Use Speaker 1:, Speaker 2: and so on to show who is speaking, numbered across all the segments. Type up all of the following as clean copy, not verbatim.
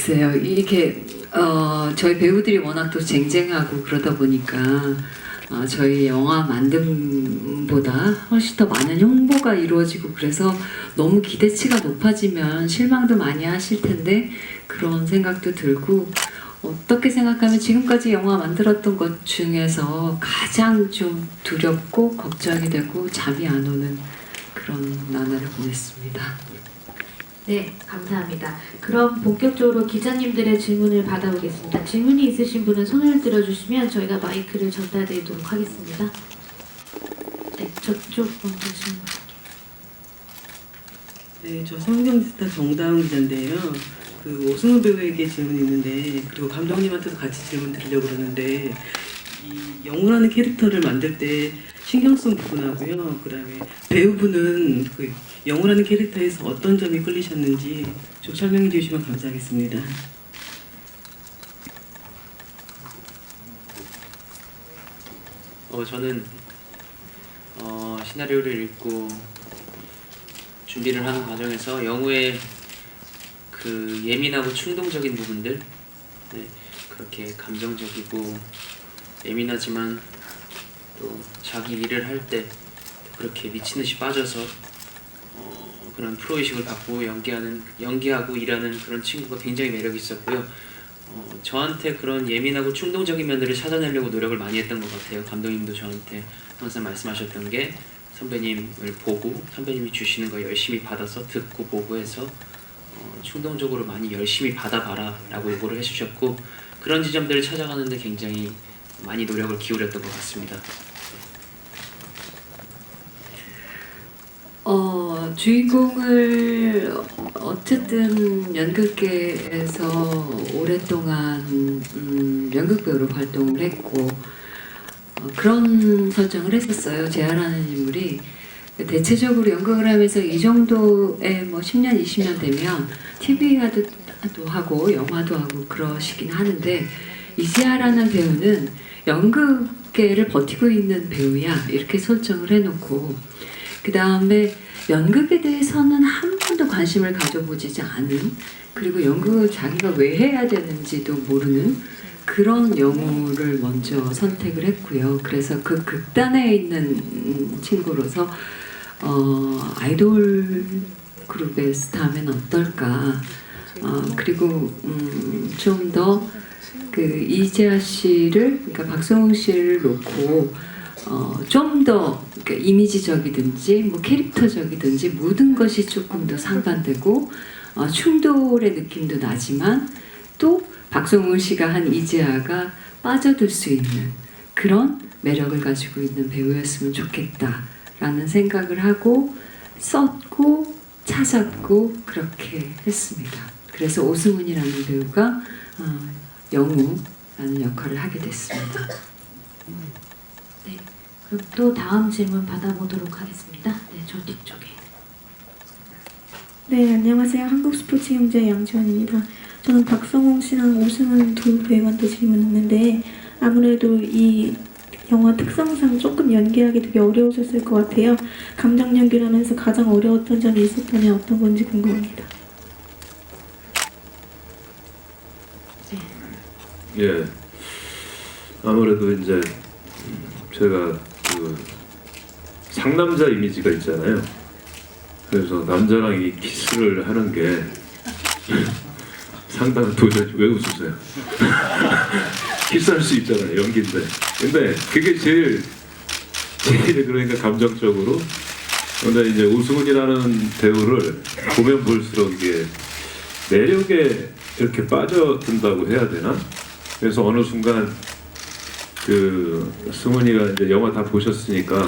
Speaker 1: 글쎄요, 이렇게 저희 배우들이 워낙 또 쟁쟁하고 그러다 보니까 저희 영화 만듦보다 훨씬 더 많은 홍보가 이루어지고 그래서 너무 기대치가 높아지면 실망도 많이 하실 텐데 그런 생각도 들고, 어떻게 생각하면 지금까지 영화 만들었던 것 중에서 가장 좀 두렵고 걱정이 되고 잠이 안 오는 그런 나날을 보냈습니다.
Speaker 2: 네, 감사합니다. 그럼 본격적으로 기자님들의 질문을 받아보겠습니다. 질문이 있으신 분은 손을 들어주시면 저희가 마이크를 전달드리도록 하겠습니다. 네, 저쪽 먼저 질문.
Speaker 3: 네, 저 성경스타 정다은 기자인데요. 그 오승훈 배우에게 질문이 있는데, 그리고 감독님한테도 같이 질문 드리려고 그러는데, 이 영우라는 캐릭터를 만들 때 신경 쓴 부분하고요. 그다음에 배우분은 그 영우라는 캐릭터에서 어떤 점이 끌리셨는지 좀 설명해 주시면 감사하겠습니다.
Speaker 4: 저는 시나리오를 읽고 준비를 하는 과정에서 영우의 그 예민하고 충동적인 부분들, 네, 그렇게 감정적이고 예민하지만 또 자기 일을 할 때 그렇게 미친 듯이 빠져서 그런 프로의식을 갖고 연기하고 일하는 그런 친구가 굉장히 매력이 있었고요. 저한테 그런 예민하고 충동적인 면들을 찾아내려고 노력을 많이 했던 것 같아요. 감독님도 저한테 항상 말씀하셨던 게, 선배님을 보고 선배님이 주시는 거 열심히 받아서 듣고 보고 해서 충동적으로 많이 열심히 받아봐라 라고 요구를 해주셨고, 그런 지점들을 찾아가는데 굉장히 많이 노력을 기울였던 것 같습니다.
Speaker 1: 주인공을 어쨌든 연극계에서 오랫동안 연극배우로 활동을 했고 그런 설정을 했었어요. 재하라는 인물이 대체적으로 연극을 하면서 이 정도의 뭐 10년, 20년 되면 TV화도 하고 영화도 하고 그러시긴 하는데, 이재하라는 배우는 연극계를 버티고 있는 배우야 이렇게 설정을 해놓고, 그 다음에 연극에 대해서는 한 번도 관심을 가져보지 않은, 그리고 연극을 자기가 왜 해야 되는지도 모르는 그런 영우를 먼저 선택을 했고요. 그래서 그 극단에 있는 친구로서 아이돌 그룹의 스타면 어떨까. 그리고 좀 더 그 이재하 씨를, 그러니까 박성웅 씨를 놓고 좀 더 그러니까 이미지적이든지 뭐 캐릭터적이든지 모든 것이 조금 더 상반되고 충돌의 느낌도 나지만 또 박성웅 씨가 한 이재하가 빠져들 수 있는 그런 매력을 가지고 있는 배우였으면 좋겠다라는 생각을 하고 썼고 찾았고 그렇게 했습니다. 그래서 오승훈이라는 배우가 영우라는 역할을 하게 됐습니다.
Speaker 2: 네, 그럼 또 다음 질문 받아보도록 하겠습니다. 네, 저 뒤쪽에.
Speaker 5: 네, 안녕하세요. 한국스포츠경제 양지원입니다. 저는 박성웅 씨랑 오승훈 두 배우한테 질문했는데, 아무래도 이 영화 특성상 조금 연기하기 되게 어려우셨을 것 같아요. 감정 연기를 하면서 가장 어려웠던 점이 있었다면 어떤 건지 궁금합니다.
Speaker 6: 예, 아무래도 이제 제가 그 상남자 이미지가 있잖아요. 그래서 남자랑 이 키스를 하는 게 상당히 도저히. 왜 웃으세요? 키스할 수 있잖아요, 연기인데. 근데 그게 제일 그러니까 감정적으로. 근데 이제 오승훈이라는 배우를 보면 볼수록 이게 매력에 이렇게 빠져든다고 해야 되나? 그래서 어느 순간 그 승훈이가 이제 영화 다 보셨으니까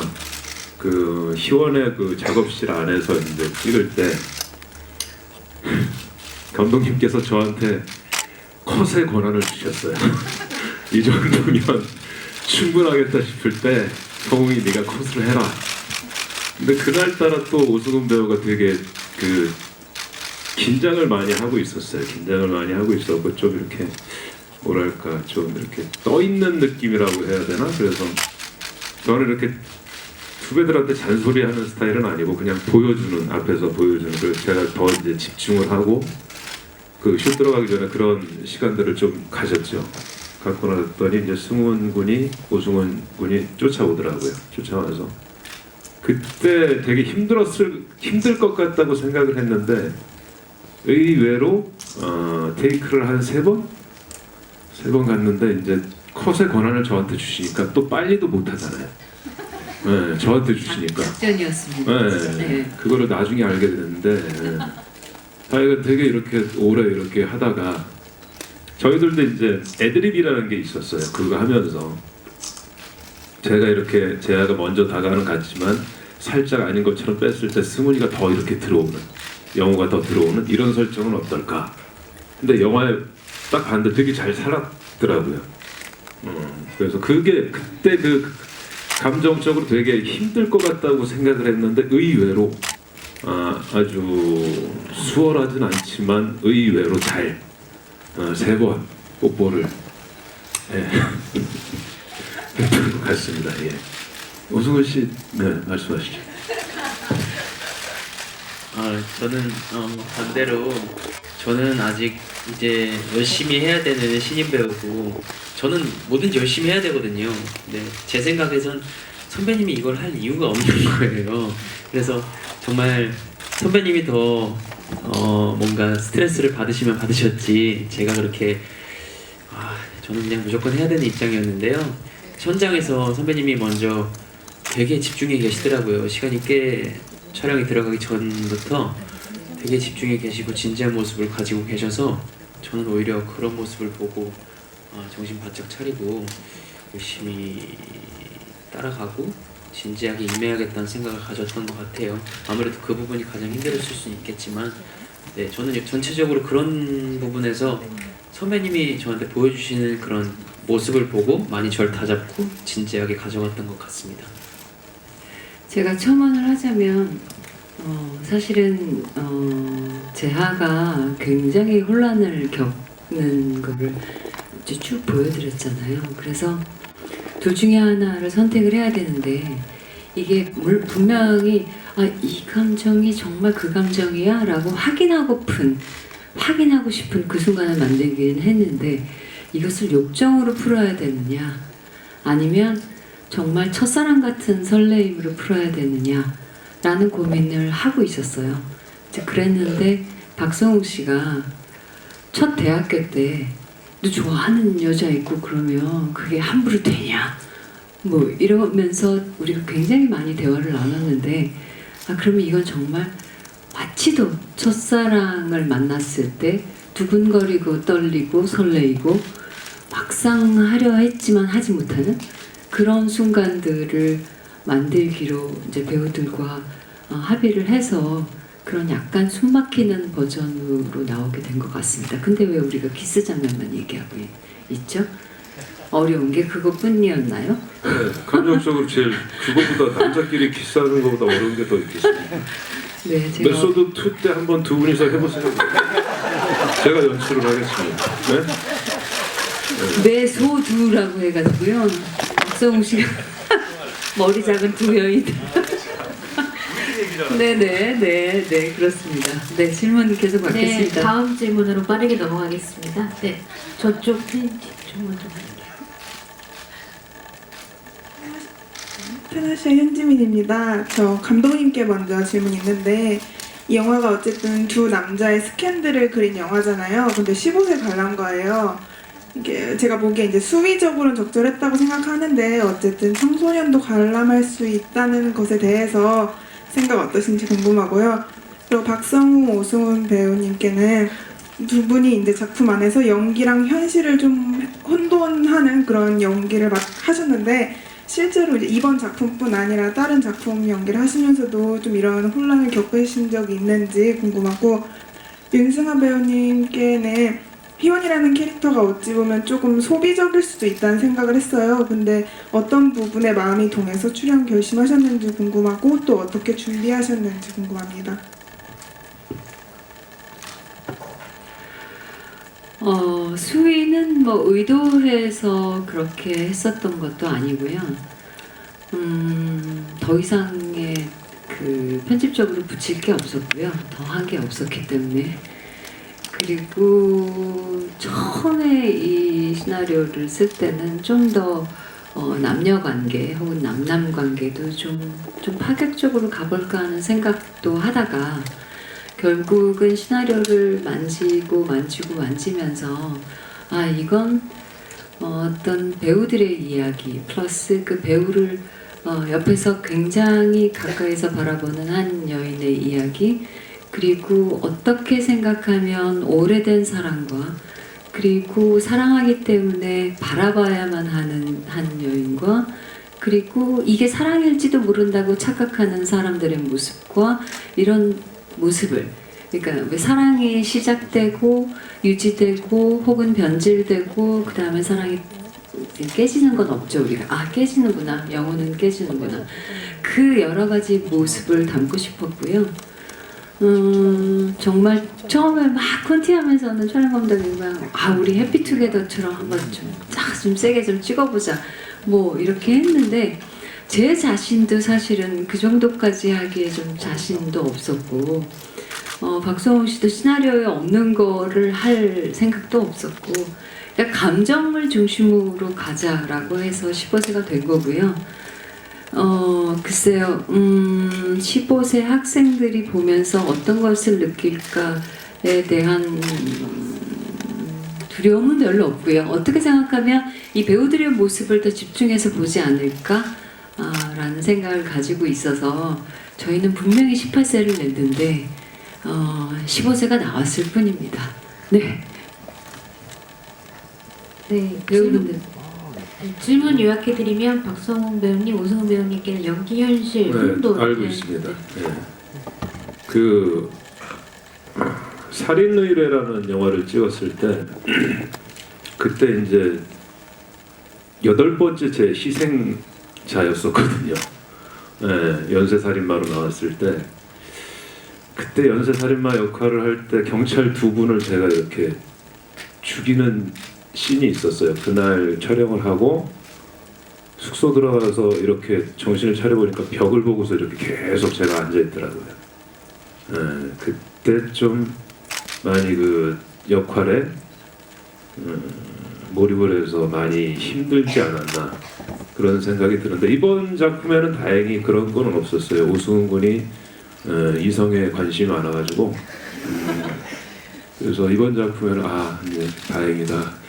Speaker 6: 그 희원의 그 작업실 안에서 이제 찍을 때 감독님께서 저한테 컷의 권한을 주셨어요. 이 정도면 충분하겠다 싶을 때 성웅이 네가 컷을 해라. 근데 그날따라 또 오승훈 배우가 되게 그 긴장을 많이 하고 있었어요. 긴장을 많이 하고 있었고 좀 이렇게 뭐랄까 좀 이렇게 떠 있는 느낌이라고 해야 되나? 그래서 저는 이렇게 후배들한테 잔소리하는 스타일은 아니고 그냥 보여주는, 앞에서 보여주는. 그래서 제가 더 이제 집중을 하고 그 슛 들어가기 전에 그런 시간들을 좀 가졌죠. 갖고 나왔더니 이제 승훈 군이 오승훈 군이 쫓아오더라고요. 쫓아와서 그때 되게 힘들 것 같다고 생각을 했는데 의외로 테이크를 한 3번 갔는데 이제 컷의 권한을 저한테 주시니까 또 빨리도 못 하잖아요. 네, 저한테 주시니까.
Speaker 1: 작전이었습니다.
Speaker 6: 네,
Speaker 1: 네.
Speaker 6: 그거를 나중에 알게 됐는데 저희가 되게 이렇게 오래 이렇게 하다가 저희들도 이제 애드립이라는 게 있었어요. 그거 하면서 제가 이렇게 제아가 먼저 다가가는 것 같지만 살짝 아닌 것처럼 뺐을 때 승훈이가 더 이렇게 들어오는, 영호가 더 들어오는 이런 설정은 어떨까? 근데 영화에 딱 봤는데 되게 잘 살았더라고요. 그래서 그게 그때 그 감정적으로 되게 힘들 것 같다고 생각을 했는데 의외로 아주 수월하진 않지만 의외로 잘 3번 뽀뽀를 했던 것 같습니다. 예. 오승훈 씨, 네 말씀하시죠.
Speaker 4: 저는 반대로 저는 아직 이제 열심히 해야 되는 신인 배우고 저는 뭐든지 열심히 해야 되거든요. 근데 제 생각에선 선배님이 이걸 할 이유가 없는 거예요. 그래서 정말 선배님이 더 뭔가 스트레스를 받으시면 받으셨지 제가 그렇게 저는 그냥 무조건 해야 되는 입장이었는데요. 현장에서 선배님이 먼저 되게 집중해 계시더라고요. 시간이 꽤 촬영이 들어가기 전부터 되게 집중해 계시고 진지한 모습을 가지고 계셔서 저는 오히려 그런 모습을 보고 정신 바짝 차리고 열심히 따라가고 진지하게 임해야겠다는 생각을 가졌던 것 같아요. 아무래도 그 부분이 가장 힘들었을 수는 있겠지만 네, 저는 전체적으로 그런 부분에서 선배님이 저한테 보여주시는 그런 모습을 보고 많이 절 다잡고 진지하게 가져갔던 것 같습니다.
Speaker 1: 제가 첨언을 하자면 사실은 재하가 굉장히 혼란을 겪는 거를 이제 쭉 보여드렸잖아요. 그래서 둘 중에 하나를 선택을 해야 되는데 이게 분명히 이 감정이 정말 그 감정이야? 라고 확인하고 싶은 그 순간을 만들긴 했는데 이것을 욕정으로 풀어야 되느냐 아니면 정말 첫사랑 같은 설레임으로 풀어야 되느냐 라는 고민을 하고 있었어요. 그랬는데 박성욱 씨가 첫 대학교 때 너 좋아하는 여자 있고 그러면 그게 함부로 되냐 뭐 이러면서 우리가 굉장히 많이 대화를 나눴는데 그러면 이건 정말 마치도 첫사랑을 만났을 때 두근거리고 떨리고 설레이고 막상 하려 했지만 하지 못하는 그런 순간들을 만들기로 이제 배우들과 합의를 해서 그런 약간 숨막히는 버전으로 나오게 된 것 같습니다. 근데 왜 우리가 키스 장면만 얘기하고 있죠? 어려운 게 그것뿐이었나요?
Speaker 6: 네, 감정적으로 제일 그거보다 남자끼리 키스하는 것보다 어려운 게 더 있겠습니다.
Speaker 1: 네, 제가
Speaker 6: 메소드 2 때 한번 두 분이서 해보세요. 제가 연출을 하겠습니다. 네?
Speaker 1: 메소두라고 해가지고요. 박성웅 씨가 머리 작은 두 여인들. 네, 그렇습니다. 네, 질문 계속
Speaker 2: 네,
Speaker 1: 받겠습니다.
Speaker 2: 다음 질문으로 빠르게 넘어가겠습니다. 네, 저쪽 팬티 좀 먼저 할게요.
Speaker 7: 테나시아 현지민입니다. 저 감독님께 먼저 질문이 있는데 이 영화가 어쨌든 두 남자의 스캔들을 그린 영화잖아요. 근데 15세 관람가예요. 이게 제가 보기에 이제 수위적으로는 적절했다고 생각하는데 어쨌든 청소년도 관람할 수 있다는 것에 대해서 생각 어떠신지 궁금하고요. 그리고 박성웅, 오승훈 배우님께는 두 분이 이제 작품 안에서 연기랑 현실을 좀 혼돈하는 그런 연기를 하셨는데 실제로 이제 이번 작품뿐 아니라 다른 작품 연기를 하시면서도 좀 이런 혼란을 겪으신 적이 있는지 궁금하고 윤승아 배우님께는 희원이라는 캐릭터가 어찌 보면 조금 소비적일 수도 있다는 생각을 했어요. 근데 어떤 부분에 마음이 동해서 출연 결심하셨는지 궁금하고 또 어떻게 준비하셨는지 궁금합니다.
Speaker 1: 수위는 뭐 의도해서 그렇게 했었던 것도 아니고요. 더 이상의 편집적으로 붙일 게 없었고요. 더 한 게 없었기 때문에 그리고 처음에 이 시나리오를 쓸 때는 좀 더 남녀 관계 혹은 남남 관계도 좀 파격적으로 가볼까 하는 생각도 하다가 결국은 시나리오를 만지면서 아 이건 어떤 배우들의 이야기 플러스 그 배우를 옆에서 굉장히 가까이서 바라보는 한 여인의 이야기 그리고 어떻게 생각하면 오래된 사랑과 그리고 사랑하기 때문에 바라봐야만 하는 한 여인과 그리고 이게 사랑일지도 모른다고 착각하는 사람들의 모습과 이런 모습을 그러니까 왜 사랑이 시작되고 유지되고 혹은 변질되고 그 다음에 사랑이 깨지는 건 없죠 우리가 아 깨지는구나 영혼은 깨지는구나 그 여러 가지 모습을 담고 싶었고요. 정말 처음에 막 컨티하면서는 촬영 감독님과 아 우리 해피투게더처럼 한번 좀 세게 좀 찍어보자 뭐 이렇게 했는데 제 자신도 사실은 그 정도까지 하기에 좀 자신도 없었고 박성웅 씨도 시나리오에 없는 거를 할 생각도 없었고 그러니까 감정을 중심으로 가자라고 해서 15세가 된 거고요. 글쎄요, 15세 학생들이 보면서 어떤 것을 느낄까에 대한 두려움은 별로 없고요. 어떻게 생각하면 이 배우들의 모습을 더 집중해서 보지 않을까? 라는 생각을 가지고 있어서 저희는 분명히 18세를 냈는데 15세가 나왔을 뿐입니다. 네.
Speaker 2: 네,
Speaker 1: 배우분들.
Speaker 2: 질문 요약해드리면 박성웅 배우님, 오승훈 배우님께는 연기 현실 흥도
Speaker 6: 알고 있습니다. 네. 그 살인의뢰라는 영화를 찍었을 때 그때 이제 8번째 제 희생자였었거든요. 네, 연쇄살인마로 나왔을 때 그때 연쇄살인마 역할을 할 때 경찰 2분을 제가 이렇게 죽이는 씬이 있었어요. 그날 촬영을 하고 숙소 들어가서 이렇게 정신을 차려보니까 벽을 보고서 이렇게 계속 제가 앉아있더라고요. 그때 좀 많이 그 역할에 몰입을 해서 많이 힘들지 않았나 그런 생각이 드는데 이번 작품에는 다행히 그런 거는 없었어요. 오승훈 군이 이성에 관심이 많아가지고 그래서 이번 작품에는 아 이제 다행이다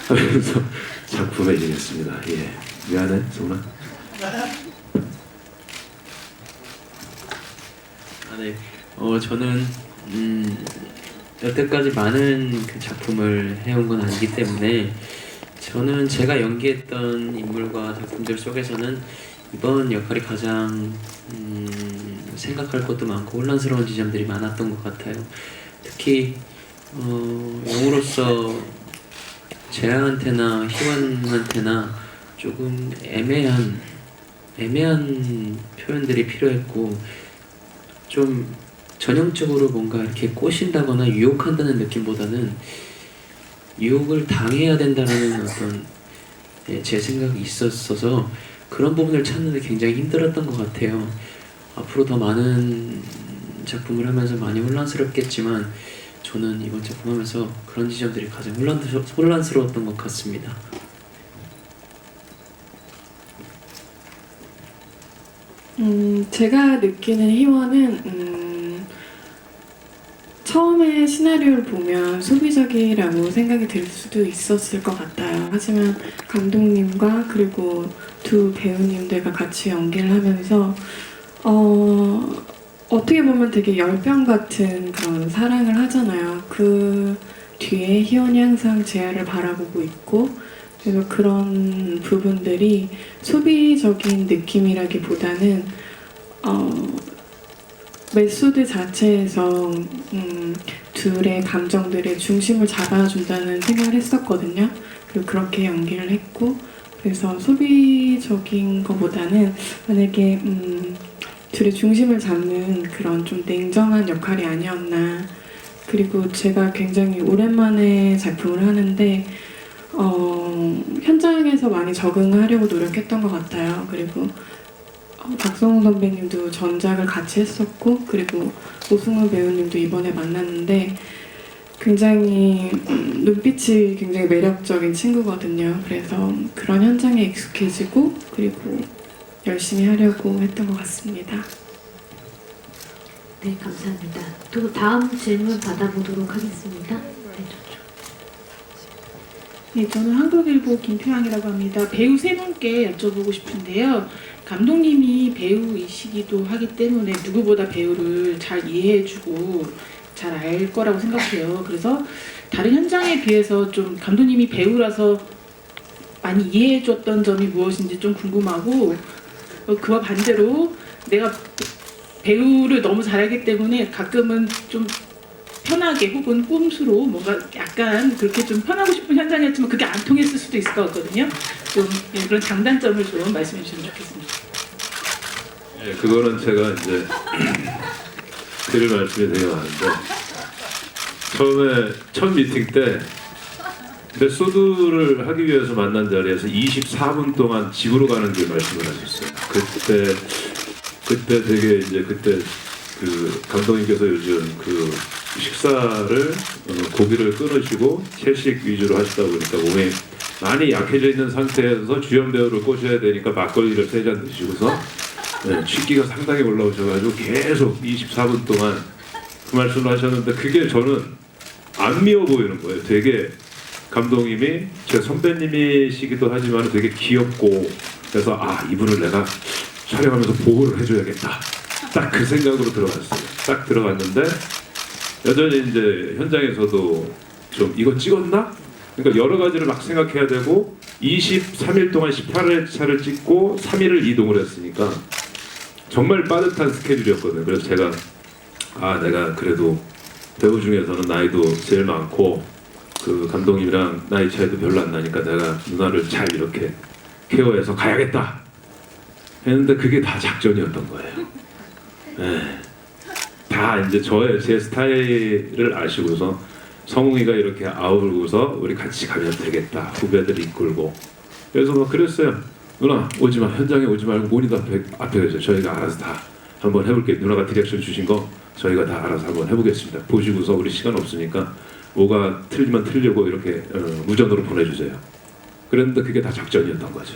Speaker 6: 하면서 작품에 임했습니다. 예, 미안해 성훈아.
Speaker 4: 네. 저는 여태까지 많은 그 작품을 해온 건 아니기 때문에 저는 제가 연기했던 인물과 작품들 속에서는 이번 역할이 가장 생각할 것도 많고 혼란스러운 지점들이 많았던 것 같아요. 특히 영우로서 재하한테나 희원한테나 조금 애매한 표현들이 필요했고 좀 전형적으로 뭔가 이렇게 꼬신다거나 유혹한다는 느낌보다는 유혹을 당해야 된다는 어떤 제 생각이 있었어서 그런 부분을 찾는 데 굉장히 힘들었던 것 같아요. 앞으로 더 많은 작품을 하면서 많이 혼란스럽겠지만 저는 이번 작품 하면서 그런 지점들이 가장 혼란스러웠던 것 같습니다.
Speaker 8: 제가 느끼는 희원은 처음에 시나리오를 보면 소비적이라고 생각이 들 수도 있었을 것 같아요. 하지만 감독님과 그리고 두 배우님들과 같이 연기를 하면서 어떻게 보면 되게 열병 같은 그런 사랑을 하잖아요. 그 뒤에 희원이 항상 재하를 바라보고 있고 그래서 그런 부분들이 소비적인 느낌이라기보다는 메소드 자체에서 둘의 감정들의 중심을 잡아준다는 생각을 했었거든요. 그리고 그렇게 연기를 했고 그래서 소비적인 것보다는 만약에 둘의 중심을 잡는 그런 좀 냉정한 역할이 아니었나. 그리고 제가 굉장히 오랜만에 작품을 하는데 현장에서 많이 적응하려고 노력했던 것 같아요. 그리고 박성웅 선배님도 전작을 같이 했었고 그리고 오승훈 배우님도 이번에 만났는데 굉장히 눈빛이 굉장히 매력적인 친구거든요. 그래서 그런 현장에 익숙해지고 그리고 열심히 하려고 했던 것 같습니다.
Speaker 2: 네, 감사합니다. 또 다음 질문 받아보도록 하겠습니다. 네, 저쪽.
Speaker 9: 네, 저는 한국일보 김표양이라고 합니다. 배우 세 분께 여쭤보고 싶은데요. 감독님이 배우이시기도 하기 때문에 누구보다 배우를 잘 이해해주고 잘 알 거라고 생각해요. 그래서 다른 현장에 비해서 좀 감독님이 배우라서 많이 이해해줬던 점이 무엇인지 좀 궁금하고, 그와 반대로 내가 배우를 너무 잘하기 때문에 가끔은 좀 편하게 혹은 꼼수로 뭔가 약간 그렇게 좀 편하고 싶은 현장이었지만 그게 안 통했을 수도 있을 것 같거든요. 좀 그런 장단점을 좀 말씀해 주시면 좋겠습니다.
Speaker 6: 예, 그거는 제가 이제 드릴 말씀이 되게 많은데 처음에 첫 미팅 때 메소드를 하기 위해서 만난 자리에서 24분 동안 집으로 가는 길 말씀을 하셨어요. 그때 되게 이제 그때 그 감독님께서 요즘 그 식사를 고기를 끊으시고 채식 위주로 하시다 보니까 몸이 많이 약해져 있는 상태에서 주연 배우를 꼬셔야 되니까 막걸리를 3잔 드시고서 취기가 상당히 올라오셔가지고 계속 24분 동안 그 말씀을 하셨는데 그게 저는 안 미워 보이는 거예요. 되게 감독님이 제 선배님이시기도 하지만 되게 귀엽고 그래서 아 이분을 내가 촬영하면서 보호를 해줘야겠다. 딱 그 생각으로 들어갔어요. 딱 들어갔는데 여전히 이제 현장에서도 좀 이거 찍었나? 그러니까 여러 가지를 막 생각해야 되고 23일 동안 18회차를 찍고 3일을 이동을 했으니까 정말 빠듯한 스케줄이었거든요. 그래서 제가 아 내가 그래도 배우 중에서는 나이도 제일 많고 그 감독님이랑 나이 차이도 별로 안 나니까 내가 누나를 잘 이렇게 케어해서 가야겠다 했는데 그게 다 작전이었던 거예요. 네. 다 이제 제 스타일을 아시고서 성웅이가 이렇게 아우르고서 우리 같이 가면 되겠다 후배들 이끌고 그래서 막 그랬어요. 누나 오지마 현장에 오지 말고 모니터 앞에 계세요. 저희가 알아서 다 한번 해볼게요. 누나가 디렉션 주신 거 저희가 다 알아서 한번 해보겠습니다. 보시고서 우리 시간 없으니까 뭐가 틀리면 틀리고 이렇게 무전으로 보내주세요. 그랬는데 그게 다 작전이었던 거죠.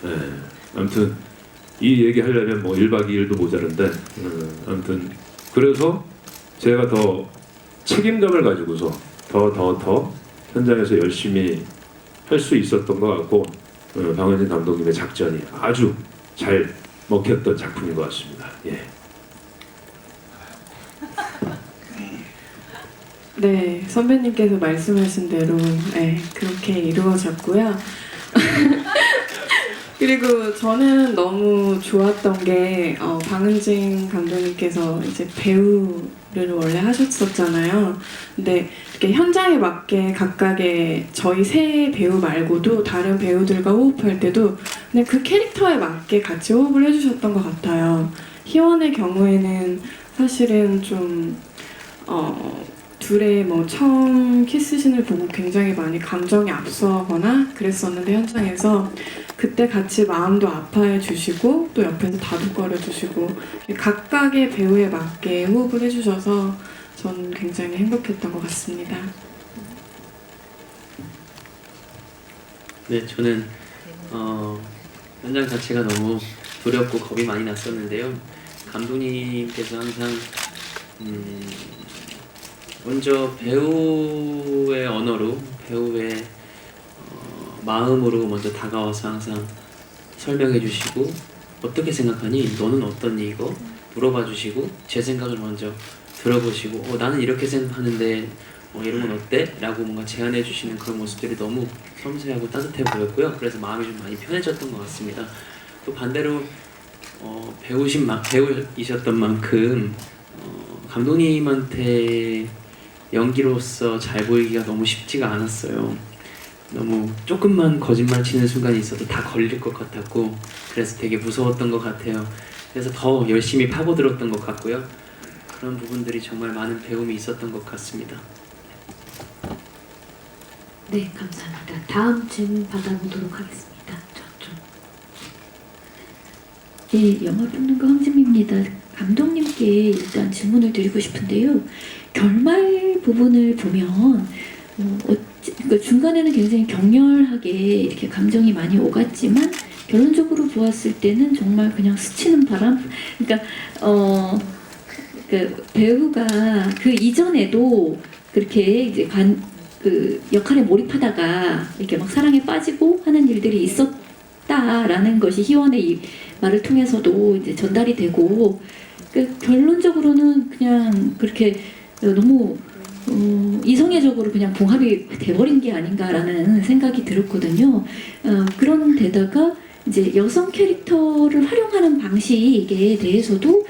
Speaker 6: 네. 아무튼 이 얘기 하려면 뭐 1박 2일도 모자른데 아무튼 그래서 제가 더 책임감을 가지고서 더 현장에서 열심히 할 수 있었던 것 같고 방은진 감독님의 작전이 아주 잘 먹혔던 작품인 것 같습니다. 예.
Speaker 8: 네, 선배님께서 말씀하신 대로 네, 그렇게 이루어졌고요. 그리고 저는 너무 좋았던 게 방은진 감독님께서 이제 배우를 원래 하셨었잖아요. 근데 이렇게 현장에 맞게 각각의 저희 세 배우 말고도 다른 배우들과 호흡할 때도 그냥 그 캐릭터에 맞게 같이 호흡을 해주셨던 것 같아요. 희원의 경우에는 사실은 좀 둘의 뭐 처음 키스신을 보고 굉장히 많이 감정이 앞서거나 그랬었는데 현장에서 그때 같이 마음도 아파해 주시고 또 옆에서 다독거려 주시고 각각의 배우에 맞게 호흡을 해주셔서 저는 굉장히 행복했던 것 같습니다.
Speaker 4: 네, 저는 현장 자체가 너무 두렵고 겁이 많이 났었는데요. 감독님께서 항상 먼저 배우의 언어로 배우의 마음으로 먼저 다가와서 항상 설명해 주시고 어떻게 생각하니? 너는 어떠니? 이거 물어봐 주시고 제 생각을 먼저 들어보시고 나는 이렇게 생각하는데 이런 건 어때? 라고 뭔가 제안해 주시는 그런 모습들이 너무 섬세하고 따뜻해 보였고요. 그래서 마음이 좀 많이 편해졌던 것 같습니다. 또 반대로 배우이셨던 만큼 감독님한테 연기로서 잘 보이기가 너무 쉽지가 않았어요. 너무 조금만 거짓말 치는 순간이 있어도 다 걸릴 것 같았고 그래서 되게 무서웠던 것 같아요. 그래서 더 열심히 파고들었던 것 같고요. 그런 부분들이 정말 많은 배움이 있었던 것 같습니다.
Speaker 2: 네, 감사합니다. 다음 질문 받아보도록 하겠습니다. 저쪽.
Speaker 10: 네, 영화평론가 황진미입니다. 감독님께 일단 질문을 드리고 싶은데요.
Speaker 5: 결말 부분을 보면 그러니까 중간에는 굉장히 격렬하게 이렇게 감정이 많이 오갔지만 결론적으로 보았을 때는 정말 그냥 스치는 바람. 그러니까 그 배우가 그 이전에도 그렇게 이제 그 역할에 몰입하다가 이렇게 막 사랑에 빠지고 하는 일들이 있었다라는 것이 희원의 이 말을 통해서도 이제 전달이 되고, 그 결론적으로는 그냥 그렇게 너무 이성애적으로 그냥 봉합이 돼버린 게 아닌가라는 생각이 들었거든요. 그런 데다가 이제 여성 캐릭터를 활용하는 방식에 대해서도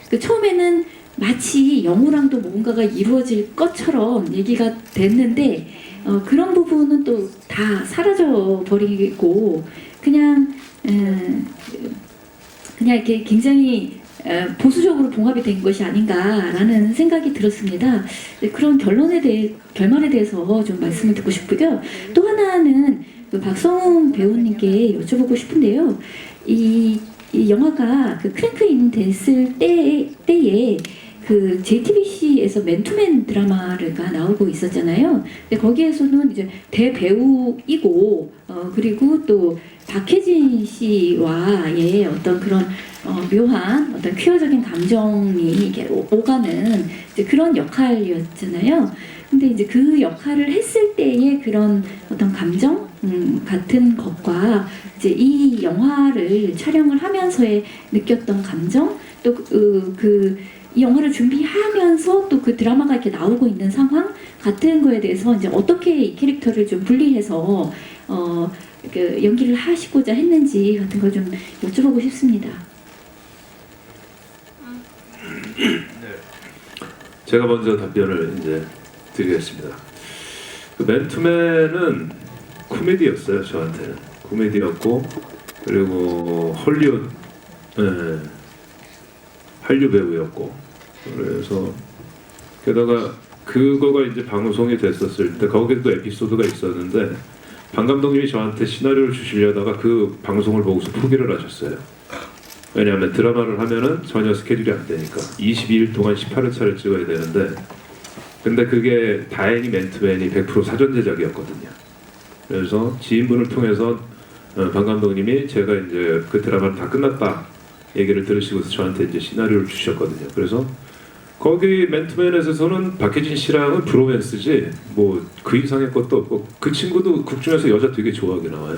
Speaker 5: 그 처음에는 마치 영우랑도 뭔가가 이루어질 것처럼 얘기가 됐는데 그런 부분은 또 다 사라져 버리고 그냥 이렇게 굉장히 보수적으로 봉합이 된 것이 아닌가라는 생각이 들었습니다. 그런 결말에 대해서 좀 말씀을 듣고 싶고요. 또 하나는 그 박성웅 배우님께 여쭤보고 싶은데요. 이 영화가 그 크랭크인 됐을 때에 그 JTBC에서 맨투맨 드라마가 나오고 있었잖아요. 근데 거기에서는 이제 대배우이고 그리고 또 박혜진 씨와의 어떤 그런 묘한 어떤 퀴어적인 감정이 이렇게 오가는 이제 그런 역할이었잖아요. 근데 이제 그 역할을 했을 때의 그런 어떤 감정 같은 것과 이제 이 영화를 촬영을 하면서의 느꼈던 감정, 또 이 영화를 준비하면서 또 그 드라마가 이렇게 나오고 있는 상황 같은 거에 대해서 이제 어떻게 이 캐릭터를 좀 분리해서 그 연기를 하시고자 했는지 같은 걸 좀 여쭤보고 싶습니다.
Speaker 6: 제가 먼저 답변을 이제 드리겠습니다. 그 맨투맨은 코미디였어요. 저한테는 코미디였고, 그리고 헐리우드 한류 배우였고, 그래서 게다가 그거가 이제 방송이 됐었을 때 거기도 에피소드가 있었는데 방 감독님이 저한테 시나리오를 주시려다가 그 방송을 보고서 포기를 하셨어요. 왜냐하면 드라마를 하면은 전혀 스케줄이 안 되니까 22일 동안 18회차를 찍어야 되는데, 근데 그게 다행히 맨투맨이 100% 사전 제작이었거든요. 그래서 지인분을 통해서 방 감독님이 제가 이제 그 드라마는 다 끝났다 얘기를 들으시고서 저한테 이제 시나리오를 주셨거든요. 그래서 거기 맨투맨에서는 박혜진 씨랑은 브로맨스지 뭐 그 이상의 것도 없고, 그 친구도 극 중에서 여자 되게 좋아하게 나와요.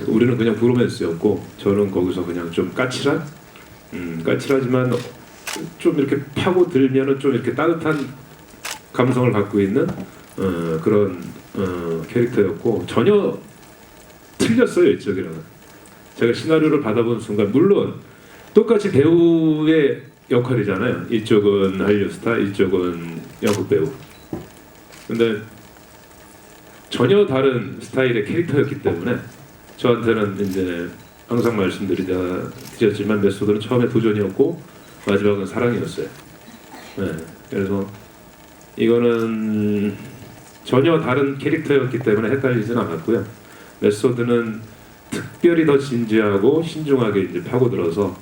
Speaker 6: 우리는 그냥 브로맨스였고, 저는 거기서 그냥 좀 까칠하지만 좀 이렇게 파고들면은 좀 이렇게 따뜻한 감성을 갖고 있는 그런 캐릭터였고, 전혀 틀렸어요 이쪽이랑은. 제가 시나리오를 받아본 순간, 물론 똑같이 배우의 역할이잖아요. 이쪽은 한류 스타, 이쪽은 연극 배우. 근데 전혀 다른 스타일의 캐릭터였기 때문에 저한테는 이제 항상 말씀드렸지만 메소드는 처음에 도전이었고 마지막은 사랑이었어요. 그래서 이거는 전혀 다른 캐릭터였기 때문에 헷갈리진 않았고요. 메소드는 특별히 더 진지하고 신중하게 이제 파고들어서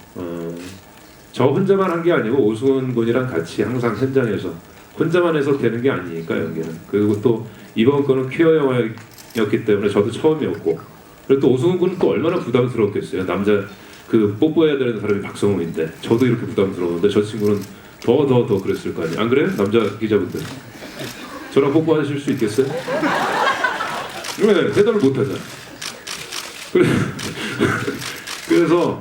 Speaker 6: 저 혼자만 한 게 아니고 오승훈 군이랑 같이 항상 현장에서 혼자만 해서 되는 게 아니니까 연기는. 그리고 또 이번 거는 퀴어 영화였기 때문에 저도 처음이었고, 그리고 또 오승훈 군은 또 얼마나 부담스러웠겠어요. 남자 그 뽀뽀해야 되는 사람이 박성웅인데 저도 이렇게 부담스러웠는데 저 친구는 더 그랬을 거 아니에요. 안 그래요? 남자 기자분들 저랑 뽀뽀하실 수 있겠어요? 왜 대답을 못하잖아. 그래서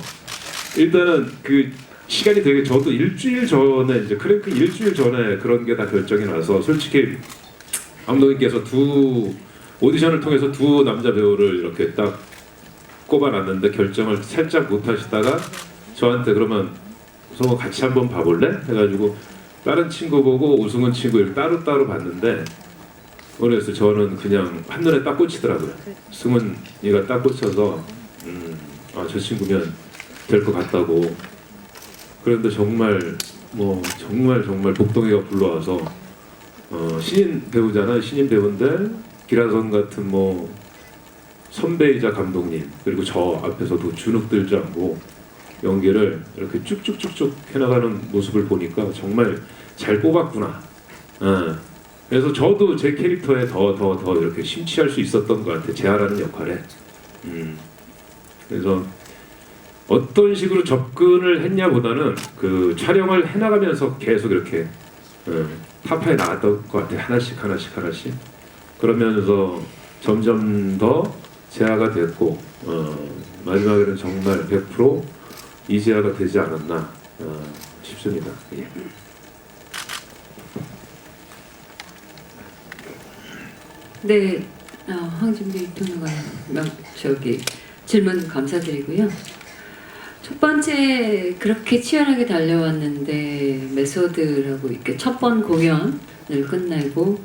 Speaker 6: 일단은 그 시간이 되게, 저도 일주일 전에 이제 크랭크 일주일 전에 그런 게 다 결정이 나서, 솔직히 감독님께서 두 오디션을 통해서 두 남자 배우를 이렇게 딱 꼽아놨는데 결정을 살짝 못 하시다가 저한테 그러면 성우 같이 한번 봐볼래? 해가지고 다른 친구 보고 오승훈 친구를 따로따로 봤는데, 그래서 저는 그냥 한눈에 딱 꽂히더라고요. 승훈이가 딱 꽂혀서 저 친구면 될 것 같다고. 그런데 정말 복덩이가 불러와서 신인 배우잖아요. 신인 배우인데 기라성 같은 뭐 선배이자 감독님, 그리고 저 앞에서도 주눅 들지 않고 연기를 이렇게 쭉쭉쭉쭉 해나가는 모습을 보니까 정말 잘 뽑았구나 그래서 저도 제 캐릭터에 더 이렇게 심취할 수 있었던 것 같아요. 재하라는 역할에. 그래서 어떤 식으로 접근을 했냐보다는 그 촬영을 해나가면서 계속 이렇게 타파해 나갔던 것 같아요. 하나씩. 그러면서 점점 더 재하가 됐고 마지막에는 정말 100% 이재하가 되지 않았나 싶습니다. 예.
Speaker 1: 네, 황진비 평론가 질문 감사드리고요. 첫 번째 그렇게 치열하게 달려왔는데 메소드라고 이렇게 첫 번 공연을 끝내고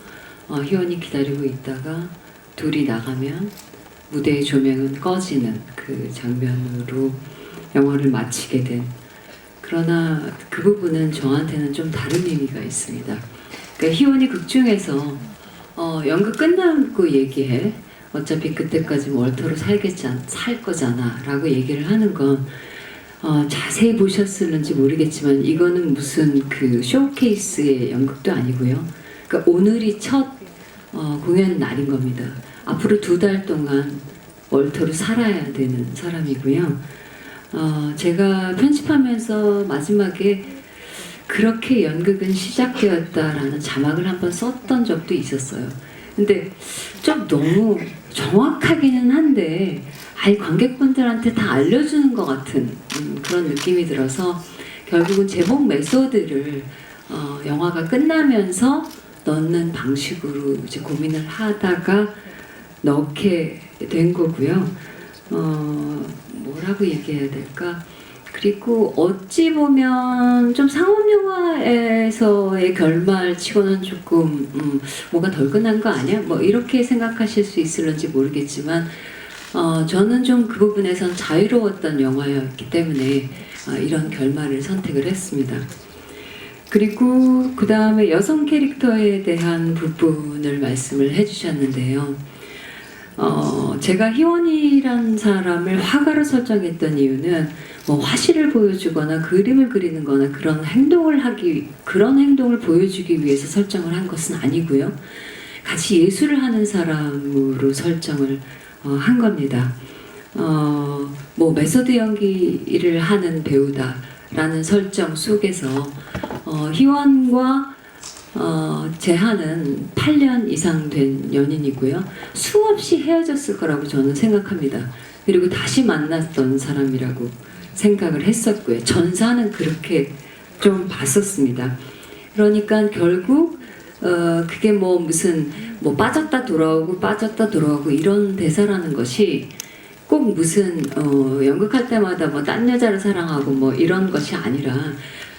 Speaker 1: 희원이 기다리고 있다가 둘이 나가면 무대의 조명은 꺼지는 그 장면으로 영화를 마치게 된. 그러나 그 부분은 저한테는 좀 다른 의미가 있습니다. 그러니까 희원이 극 중에서 연극 끝나고 얘기해. 어차피 그때까지 월터로 살 거잖아 라고 얘기를 하는 건 자세히 보셨을는지 모르겠지만 이거는 무슨 그 쇼케이스의 연극도 아니고요. 그러니까 오늘이 첫 공연 날인 겁니다. 앞으로 2달 동안 월터로 살아야 되는 사람이고요. 제가 편집하면서 마지막에 그렇게 연극은 시작되었다라는 자막을 한번 썼던 적도 있었어요. 근데 좀 너무 정확하기는 한데 아예 관객분들한테 다 알려주는 것 같은 그런 느낌이 들어서 결국은 제목 메소드를 영화가 끝나면서 넣는 방식으로 이제 고민을 하다가 넣게 된 거고요. 뭐라고 얘기해야 될까? 그리고 어찌 보면 좀 상업 영화에서의 결말치고는 조금 뭐가 덜 끝난 거 아니야? 뭐 이렇게 생각하실 수 있을런지 모르겠지만 저는 좀 그 부분에선 자유로웠던 영화였기 때문에 이런 결말을 선택을 했습니다. 그리고 그 다음에 여성 캐릭터에 대한 부분을 말씀을 해주셨는데요. 제가 희원이란 사람을 화가로 설정했던 이유는 뭐 화실을 보여주거나 그림을 그리는 거나 그런 행동을 보여주기 위해서 설정을 한 것은 아니고요. 같이 예술을 하는 사람으로 설정을 한 겁니다. 뭐 메소드 연기를 하는 배우다라는 설정 속에서 희원과 재하는 8년 이상 된 연인이고요. 수없이 헤어졌을 거라고 저는 생각합니다. 그리고 다시 만났던 사람이라고 생각을 했었고요. 전사는 그렇게 좀 봤었습니다. 그러니까 결국 그게 뭐 무슨 뭐 빠졌다 돌아오고 이런 대사라는 것이 꼭 무슨 연극할 때마다 뭐 딴 여자를 사랑하고 뭐 이런 것이 아니라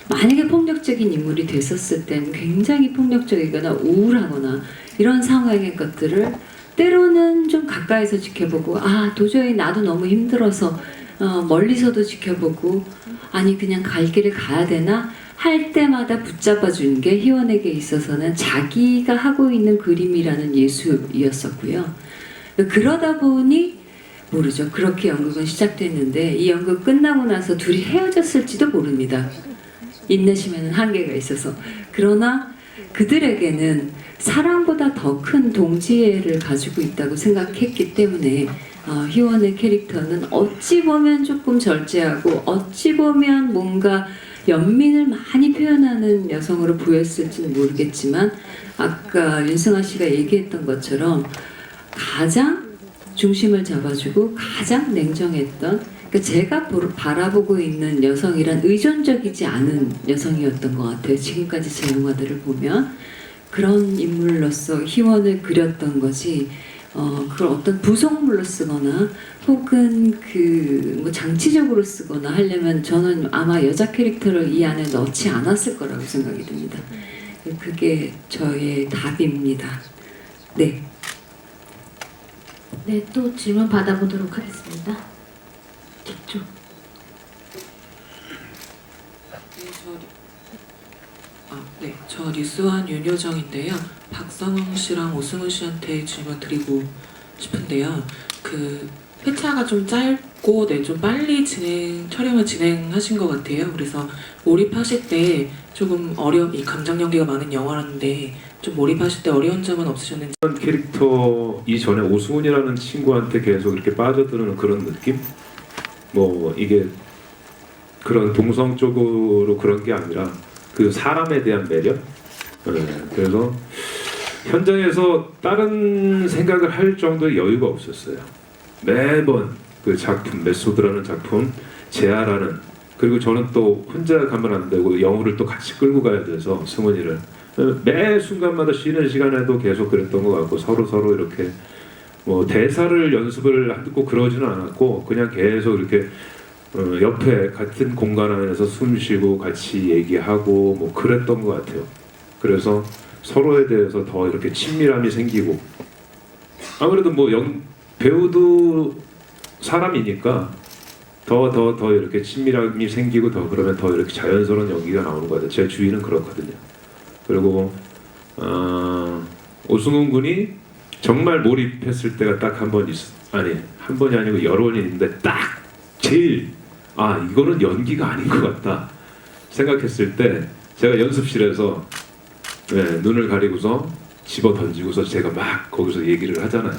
Speaker 1: 만약에 폭력적인 인물이 됐었을 땐 굉장히 폭력적이거나 우울하거나 이런 상황의 것들을 때로는 좀 가까이서 지켜보고 도저히 나도 너무 힘들어서 멀리서도 지켜보고 아니 그냥 갈 길을 가야 되나 할 때마다 붙잡아 준 게 희원에게 있어서는 자기가 하고 있는 그림이라는 예술이었었고요. 그러다 보니 모르죠. 그렇게 연극은 시작됐는데 이 연극 끝나고 나서 둘이 헤어졌을지도 모릅니다. 인내심에는 한계가 있어서. 그러나 그들에게는 사랑보다 더 큰 동지애를 가지고 있다고 생각했기 때문에 희원의 캐릭터는 어찌 보면 조금 절제하고 어찌 보면 뭔가 연민을 많이 표현하는 여성으로 보였을지는 모르겠지만 아까 윤승아 씨가 얘기했던 것처럼 가장 중심을 잡아주고 가장 냉정했던, 그러니까 제가 바라보고 있는 여성이란 의존적이지 않은 여성이었던 것 같아요. 지금까지 제 영화들을 보면 그런 인물로서 희원을 그렸던 거지 그걸 어떤 부속물로 쓰거나 혹은 뭐 장치적으로 쓰거나 하려면 저는 아마 여자 캐릭터를 이 안에 넣지 않았을 거라고 생각이 듭니다. 그게 저의 답입니다. 네.
Speaker 2: 네, 또 질문 받아보도록 하겠습니다. 뒤쪽.
Speaker 10: 저 뉴스완 윤효정인데요. 박성웅 씨랑 오승훈 씨한테 질문 드리고 싶은데요. 회차가 좀 짧고 좀 빨리 촬영을 진행하신 것 같아요. 그래서 몰입하실 때 조금 이 감정 연기가 많은 영화인데 좀 몰입하실 때 어려운 점은 없으셨는지.
Speaker 6: 캐릭터 이전에 오승훈이라는 친구한테 계속 이렇게 빠져드는 그런 느낌? 뭐 이게 그런 동성적으로 그런 게 아니라 그 사람에 대한 매력? 그래서 현장에서 다른 생각을 할 정도의 여유가 없었어요. 매번 그 작품, 메소드라는 작품 제아라는, 그리고 저는 또 혼자 가면 안 되고 영우를 또 같이 끌고 가야 돼서 승훈이를 매 순간마다 쉬는 시간에도 계속 그랬던 것 같고, 서로 이렇게 뭐 대사를 연습을 하고 그러지는 않았고 그냥 계속 이렇게 옆에 같은 공간 안에서 숨 쉬고 같이 얘기하고 뭐 그랬던 것 같아요. 그래서 서로에 대해서 더 이렇게 친밀함이 생기고, 아무래도 뭐 배우도 사람이니까 더 이렇게 친밀함이 생기고, 더 그러면 더 이렇게 자연스러운 연기가 나오는 것 같아요. 제 주위는 그렇거든요. 그리고 오승훈 군이 정말 몰입했을 때가 딱 한 번 한 번이 아니고 여러 번이 있는데, 딱 제일 이거는 연기가 아닌 것 같다 생각했을 때 제가 연습실에서 눈을 가리고서 집어 던지고서 제가 막 거기서 얘기를 하잖아요.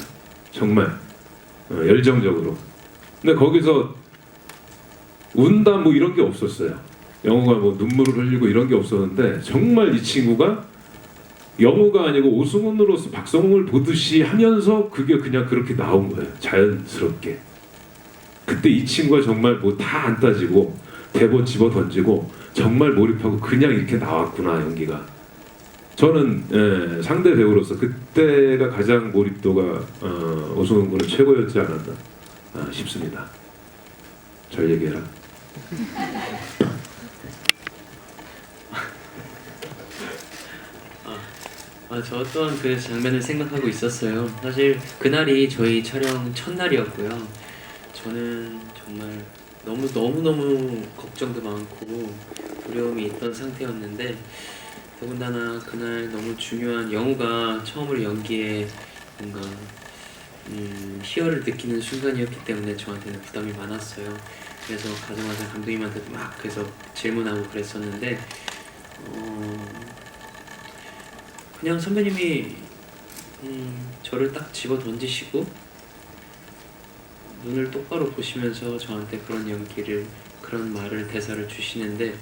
Speaker 6: 정말 열정적으로. 근데 거기서 운다 뭐 이런 게 없었어요. 영우가 뭐 눈물을 흘리고 이런 게 없었는데, 정말 이 친구가 영우가 아니고 오승훈으로서 박성웅을 보듯이 하면서 그게 그냥 그렇게 나온 거예요. 자연스럽게. 그때 이 친구가 정말 뭐 다 안 따지고 대본 집어 던지고 정말 몰입하고 그냥 이렇게 나왔구나, 연기가. 저는 상대 배우로서 그때가 가장 몰입도가 오승훈 군은 최고였지 않았나 싶습니다. 잘 얘기해라.
Speaker 4: 저 또한 그 장면을 생각하고 있었어요. 사실 그날이 저희 촬영 첫날이었고요. 저는 정말 너무 걱정도 많고 두려움이 있던 상태였는데, 더군다나 그날 너무 중요한 영우가 처음으로 연기에 뭔가 희열을 느끼는 순간이었기 때문에 저한테는 부담이 많았어요. 그래서 가자마자 감독님한테도 막 계속 질문하고 그랬었는데, 그냥 선배님이 저를 딱 집어 던지시고 눈을 똑바로 보시면서 저한테 그런 말을, 대사를 주시는데,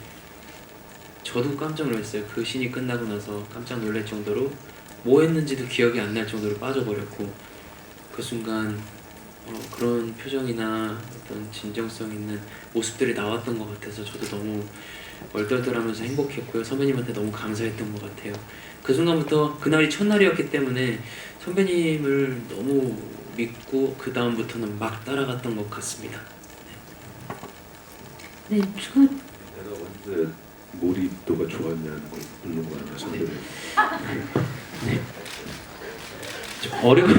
Speaker 4: 저도 깜짝 놀랐어요. 그 씬이 끝나고 나서 깜짝 놀랄 정도로 뭐 했는지도 기억이 안 날 정도로 빠져버렸고, 그 순간 그런 표정이나 어떤 진정성 있는 모습들이 나왔던 것 같아서 저도 너무 얼떨떨하면서 행복했고요. 선배님한테 너무 감사했던 것 같아요. 그 순간부터, 그날이 첫날이었기 때문에 선배님을 너무 믿고 그 다음부터는 막 따라갔던 것 같습니다.
Speaker 2: 네,
Speaker 6: 내가 언제 몰입도가 좋았냐는 걸 묻는 거 아니야, 선배님?
Speaker 4: 네. 좀 어려운.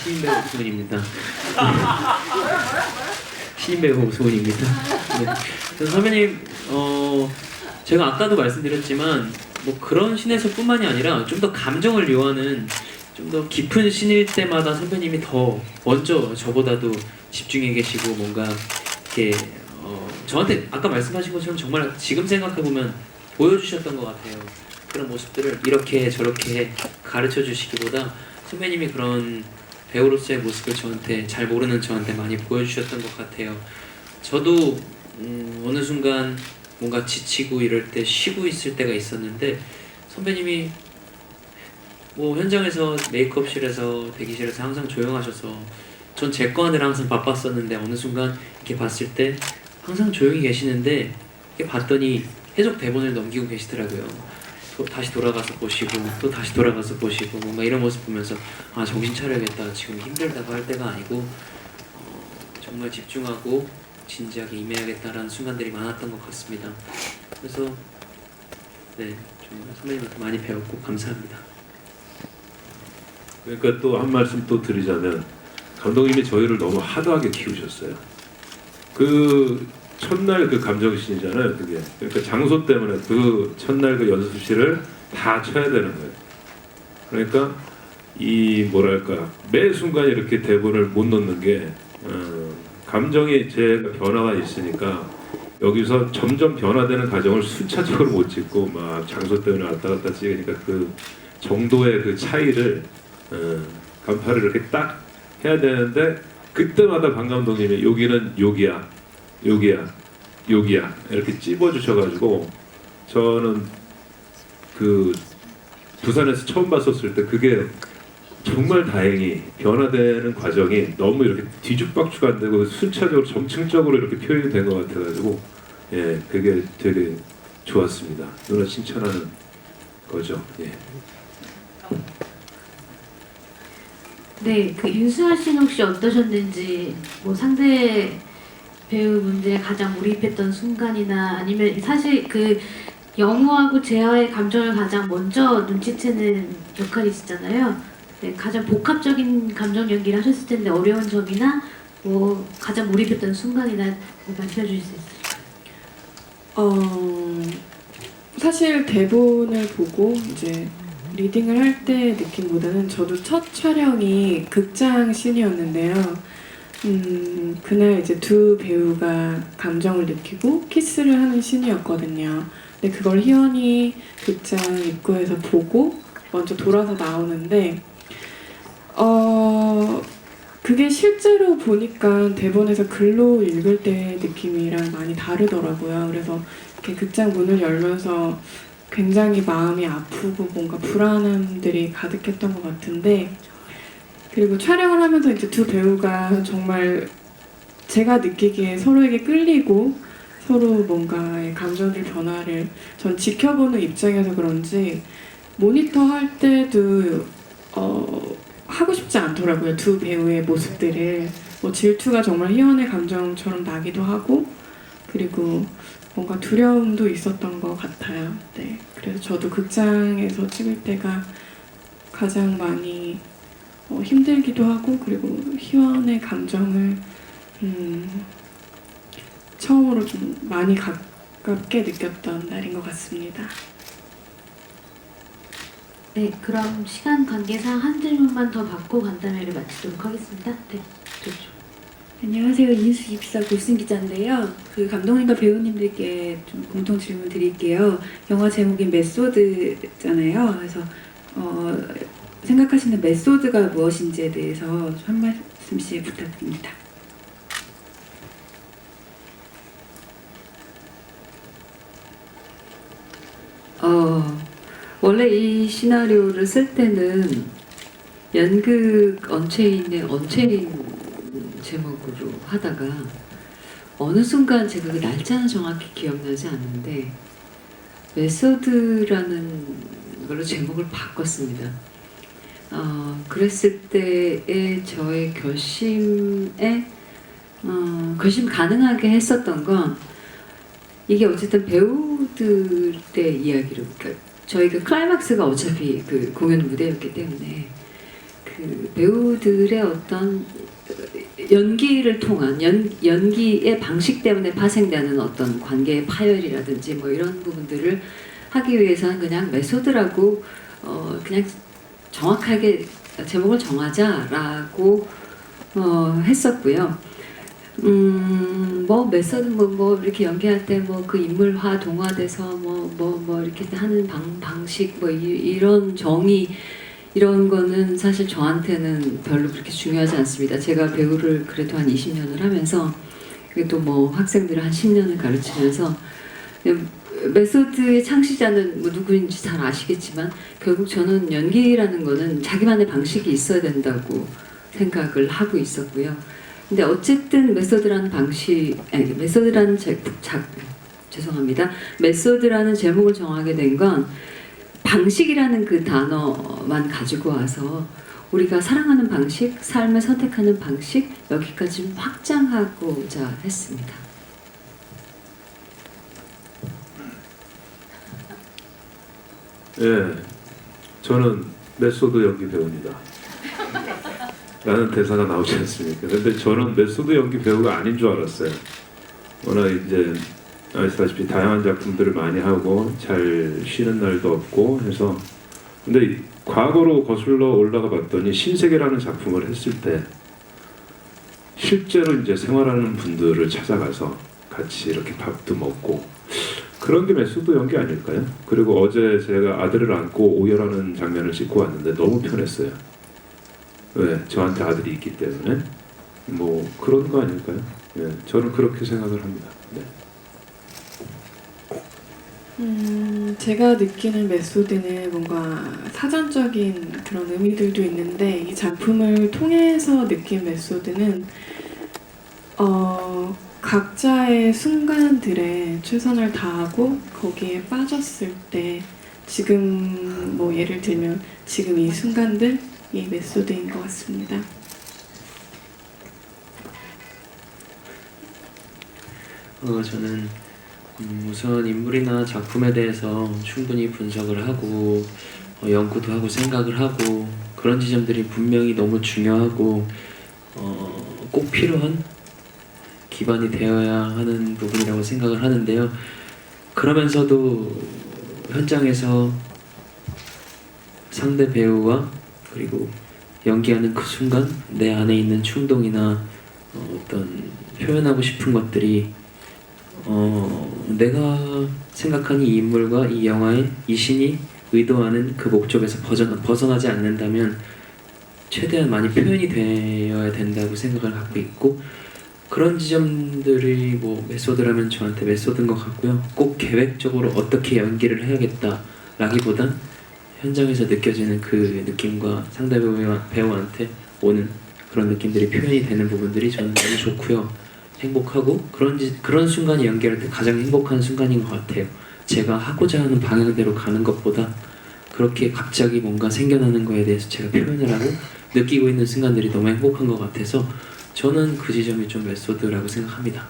Speaker 4: 시인 배우 오승훈입니다. 시인 배우 오승훈입니다. 네. 선배님, 제가 아까도 말씀드렸지만 뭐 그런 씬에서뿐만이 아니라 좀 더 감정을 요하는 좀 더 깊은 씬일 때마다 선배님이 더 먼저 저보다도 집중해 계시고, 뭔가 이렇게 저한테 아까 말씀하신 것처럼 정말 지금 생각해 보면 보여주셨던 것 같아요. 그런 모습들을 이렇게 저렇게 가르쳐 주시기보다 선배님이 그런 배우로서의 모습을 저한테, 잘 모르는 저한테 많이 보여주셨던 것 같아요. 저도 어느 순간 뭔가 지치고 이럴 때 쉬고 있을 때가 있었는데, 선배님이 뭐 현장에서 메이크업실에서 대기실에서 항상 조용하셔서 전 제 거 하느라 항상 바빴었는데, 어느 순간 이렇게 봤을 때 항상 조용히 계시는데 이렇게 봤더니 계속 대본을 넘기고 계시더라고요. 다시 돌아가서 보시고 또 다시 돌아가서 보시고, 뭔가 이런 모습 보면서 정신 차려야겠다, 지금 힘들다고 할 때가 아니고 정말 집중하고 진지하게 임해야겠다라는 순간들이 많았던 것 같습니다. 그래서 네, 정말 선배님한테 많이 배웠고 감사합니다.
Speaker 6: 그러니까 또 한 말씀 또 드리자면, 감독님이 저희를 너무 하드하게 키우셨어요. 그 첫날 그 감정신이잖아요, 그게. 그러니까 장소 때문에 그 첫날 그 연습실을 다 쳐야 되는 거예요. 그러니까 이 뭐랄까 매 순간 이렇게 대본을 못 넣는 게 감정이 제가 변화가 있으니까 여기서 점점 변화되는 과정을 순차적으로 못 찍고 막 장소 때문에 왔다 갔다 찍으니까 그 정도의 그 차이를 간파를 이렇게 딱 해야 되는데 그때마다 방 감독님이 여기는 여기야 이렇게 찝어주셔가지고 저는 그 부산에서 처음 봤었을 때 그게 정말 다행히 변화되는 과정이 너무 이렇게 뒤죽박죽 안 되고 순차적으로 점층적으로 이렇게 표현이 된 것 같아가지고 예 그게 되게 좋았습니다. 누나 칭찬하는 거죠. 예.
Speaker 2: 네, 그 윤수아 씨는 혹시 어떠셨는지 뭐 상대 배우분들의 가장 몰입했던 순간이나 아니면 사실 그 영호하고 재하의 감정을 가장 먼저 눈치채는 역할이시잖아요. 네, 가장 복합적인 감정 연기를 하셨을 텐데 어려운 점이나 뭐 가장 몰입했던 순간이나 뭐 말씀해 주실 수 있을까요?
Speaker 8: 사실 대본을 보고 이제 리딩을 할 때 느낌보다는 저도 첫 촬영이 극장 씬이었는데요. 그날 이제 두 배우가 감정을 느끼고 키스를 하는 씬이었거든요. 근데 그걸 희연이 극장 입구에서 보고 먼저 돌아서 나오는데 그게 실제로 보니까 대본에서 글로 읽을 때 느낌이랑 많이 다르더라고요. 그래서 이렇게 극장 문을 열면서 굉장히 마음이 아프고 뭔가 불안함들이 가득했던 것 같은데 그리고 촬영을 하면서 이제 두 배우가 정말 제가 느끼기에 서로에게 끌리고 서로 뭔가의 감정들 변화를 전 지켜보는 입장에서 그런지 모니터 할 때도 하고 싶지 않더라고요. 두 배우의 모습들을 뭐 질투가 정말 희연의 감정처럼 나기도 하고 그리고 뭔가 두려움도 있었던 것 같아요. 네, 그래서 저도 극장에서 찍을 때가 가장 많이 힘들기도 하고 그리고 희원의 감정을 처음으로 좀 많이 가깝게 느꼈던 날인 것 같습니다.
Speaker 2: 네, 그럼 시간 관계상 한 질문만 더 받고 간담회를 마치도록 하겠습니다. 네, 좋죠.
Speaker 11: 안녕하세요. 이수24 고승 기자인데요. 그 감독님과 배우님들께 좀 공통 질문 드릴게요. 영화 제목이 메소드잖아요. 그래서 생각하시는 메소드가 무엇인지에 대해서 한 말씀씩 부탁드립니다.
Speaker 1: 원래 이 시나리오를 쓸 때는 연극 언체인의 언체인 제목으로 하다가 어느 순간 제가 그 날짜는 정확히 기억나지 않는데 메소드라는 걸로 제목을 바꿨습니다. 그랬을 때의 저의 결심 가능하게 했었던 건 이게 어쨌든 배우들의 이야기로 그러니까 저희가 클라이막스가 어차피 그 공연 무대였기 때문에 그 배우들의 어떤 연기를 통한 연기의 방식 때문에 파생되는 어떤 관계의 파열이라든지 뭐 이런 부분들을 하기 위해서는 그냥 메소드라고 그냥 정확하게 제목을 정하자라고 했었고요. 뭐 메소드 뭐 이렇게 연기할 때 뭐 그 인물화 동화돼서 뭐 이렇게 하는 방식 뭐 이런 정의 이런 거는 사실 저한테는 별로 그렇게 중요하지 않습니다. 제가 배우를 그래도 한 20년을 하면서 또 뭐 학생들을 한 10년을 가르치면서 메소드의 창시자는 뭐 누구인지 잘 아시겠지만 결국 저는 연기라는 거는 자기만의 방식이 있어야 된다고 생각을 하고 있었고요. 근데 어쨌든 메소드라는 메소드라는 제목을 정하게 된 건 방식이라는 그 단어만 가지고 와서 우리가 사랑하는 방식, 삶을 선택하는 방식 여기까지 좀 확장하고자 했습니다.
Speaker 6: 예, 저는 메소드 연기 배우입니다. 라는 대사가 나오지 않습니까? 근데 저는 메소드 연기 배우가 아닌 줄 알았어요. 워낙 이제 아시다시피 다양한 작품들을 많이 하고 잘 쉬는 날도 없고 해서 근데 과거로 거슬러 올라가 봤더니 신세계라는 작품을 했을 때 실제로 이제 생활하는 분들을 찾아가서 같이 이렇게 밥도 먹고 그런 게 메소드 연기 아닐까요? 그리고 어제 제가 아들을 안고 오열하는 장면을 찍고 왔는데 너무 편했어요. 왜? 저한테 아들이 있기 때문에 뭐 그런 거 아닐까요? 예, 저는 그렇게 생각을 합니다. 네.
Speaker 8: 제가 느끼는 메소드는 뭔가 사전적인 그런 의미들도 있는데 이 작품을 통해서 느낀 메소드는 각자의 순간들에 최선을 다하고 거기에 빠졌을 때 지금 뭐 예를 들면 지금 이 순간들이 메소드인 것 같습니다.
Speaker 4: 저는 우선 인물이나 작품에 대해서 충분히 분석을 하고 연구도 하고 생각을 하고 그런 지점들이 분명히 너무 중요하고 꼭 필요한 기반이 되어야 하는 부분이라고 생각을 하는데요. 그러면서도 현장에서 상대 배우와 그리고 연기하는 그 순간 내 안에 있는 충동이나 어떤 표현하고 싶은 것들이 내가 생각하는 이 인물과 이 영화의 이 신이 의도하는 그 목적에서 벗어나지 않는다면 최대한 많이 표현이 되어야 된다고 생각을 하고 있고 그런 지점들이 뭐 메소드라면 저한테 메소드인 것 같고요. 꼭 계획적으로 어떻게 연기를 해야겠다라기보단 현장에서 느껴지는 그 느낌과 상대 배우한테 오는 그런 느낌들이 표현이 되는 부분들이 저는 너무 좋고요. 행복하고 그런 순간이 연기할 때 가장 행복한 순간인 것 같아요. 제가 하고자 하는 방향대로 가는 것보다 그렇게 갑자기 뭔가 생겨나는 거에 대해서 제가 표현을 하고 느끼고 있는 순간들이 너무 행복한 것 같아서 저는 그 지점이 좀 메소드라고 생각합니다.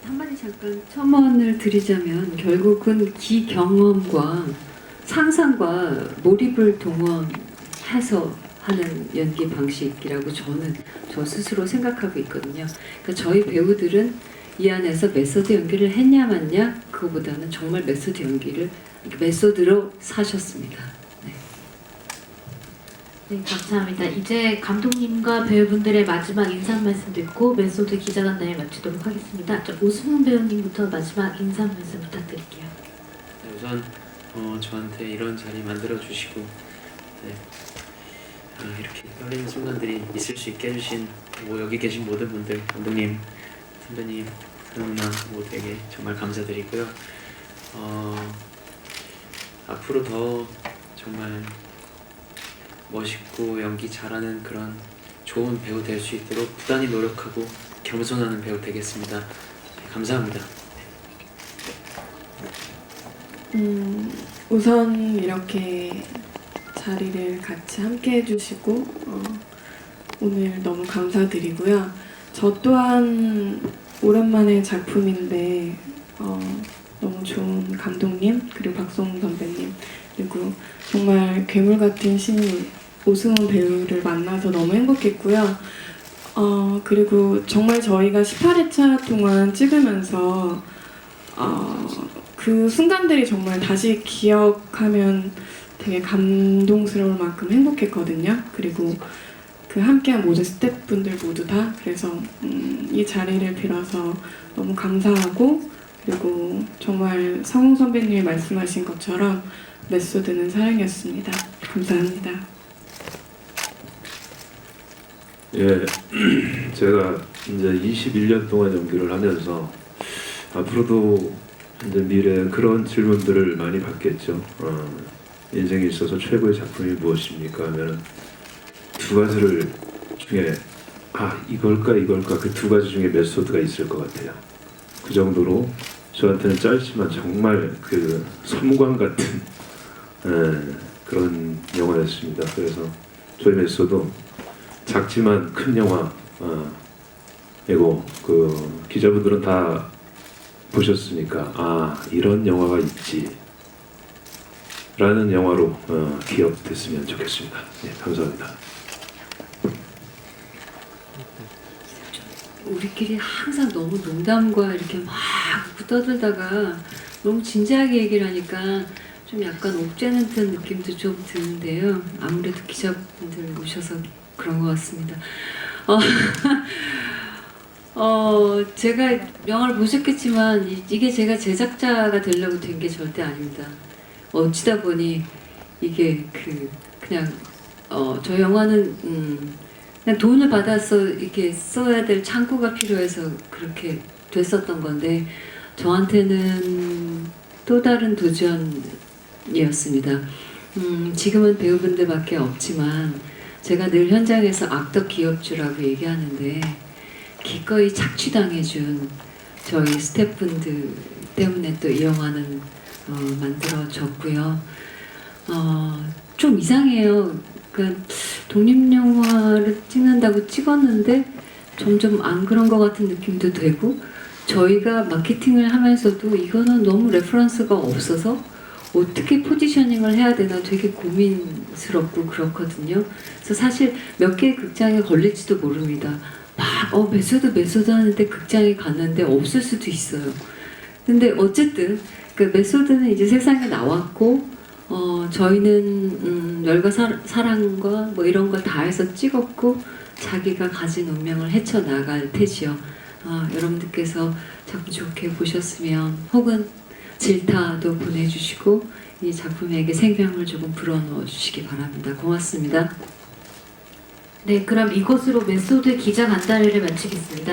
Speaker 1: 한마디 잠깐 첨언을 드리자면 결국은 기경험과 상상과 몰입을 동원해서 하는 연기 방식이라고 저 스스로 생각하고 있거든요. 그러니까 저희 배우들은 이 안에서 메소드 연기를 했냐 마냐 그거보다는 정말 메소드 연기를 메소드로 사셨습니다.
Speaker 2: 네, 감사합니다. 이제 감독님과 배우분들의 마지막 인사 말씀 듣고 메소드 기자간담회 마치도록 하겠습니다. 오승훈 배우님부터 마지막 인사 말씀 부탁드릴게요.
Speaker 4: 네, 우선 저한테 이런 자리 만들어 주시고 이렇게 떨리는 순간들이 있을 수 있게 해주신 여기 계신 모든 분들, 감독님, 선배님, 누나 모두에게 정말 감사드리고요. 앞으로 더 정말 멋있고 연기 잘하는 그런 좋은 배우 될 수 있도록 부단히 노력하고 겸손하는 배우 되겠습니다. 네, 감사합니다.
Speaker 8: 우선 이렇게 자리를 같이 함께 해주시고 오늘 너무 감사드리고요. 저 또한 오랜만에 작품인데 너무 좋은 감독님 그리고 박성웅 선배님 그리고 정말 괴물 같은 신인 오승훈 배우를 만나서 너무 행복했고요. 그리고 정말 저희가 18회차 동안 찍으면서 그 순간들이 정말 다시 기억하면 되게 감동스러울 만큼 행복했거든요. 그리고 그 함께한 모든 스태프분들 모두 다 그래서 이 자리를 빌어서 너무 감사하고 그리고 정말 성웅 선배님이 말씀하신 것처럼 메소드는 사랑이었습니다. 감사합니다.
Speaker 6: 예, 제가 이제 21년 동안 연기를 하면서 앞으로도 이제 미래에 그런 질문들을 많이 받겠죠. 인생에 있어서 최고의 작품이 무엇입니까? 하면 두 가지를 중에 이걸까 그 두 가지 중에 메소드가 있을 것 같아요. 그 정도로 저한테는 짧지만 정말 그 섬광 같은 그런 영화였습니다. 그래서 저희 메소드 작지만 큰 영화 이거 그 기자분들은 다 보셨으니까 이런 영화가 있지 라는 영화로 기억됐으면 좋겠습니다. 네, 감사합니다.
Speaker 1: 우리끼리 항상 너무 농담과 이렇게 막 떠들다가 너무 진지하게 얘기를 하니까 좀 약간 옥죄는 듯 느낌도 좀 드는데요. 아무래도 기자분들 오셔서 그런 것 같습니다. 제가 영화를 보셨겠지만 이게 제가 제작자가 되려고 된 게 절대 아닙니다. 어찌다 보니 이게 그냥 저 영화는 그냥 돈을 받아서 이렇게 써야 될 창구가 필요해서 그렇게 됐었던 건데 저한테는 또 다른 도전이었습니다. 지금은 배우분들밖에 없지만 제가 늘 현장에서 악덕 기업주라고 얘기하는데 기꺼이 착취당해준 저희 스태프분들 때문에 또 이 영화는 만들어졌고요. 좀 이상해요. 그러니까 독립영화를 찍는다고 찍었는데 점점 안 그런 것 같은 느낌도 되고 저희가 마케팅을 하면서도 이거는 너무 레퍼런스가 없어서 어떻게 포지셔닝을 해야 되나 되게 고민스럽고 그렇거든요. 그래서 사실 몇 개의 극장에 걸릴지도 모릅니다. 막 메소드 하는데 극장에 갔는데 없을 수도 있어요. 근데 어쨌든 그 메소드는 이제 세상에 나왔고 저희는 열과 사랑과 뭐 이런 걸 다 해서 찍었고 자기가 가진 운명을 헤쳐나갈 테지요. 여러분들께서 작품 좋게 보셨으면 혹은 질타도 보내주시고 이 작품에게 생명을 조금 불어넣어 주시기 바랍니다. 고맙습니다.
Speaker 2: 네, 그럼 이것으로 메소드 기자 간담회를 마치겠습니다.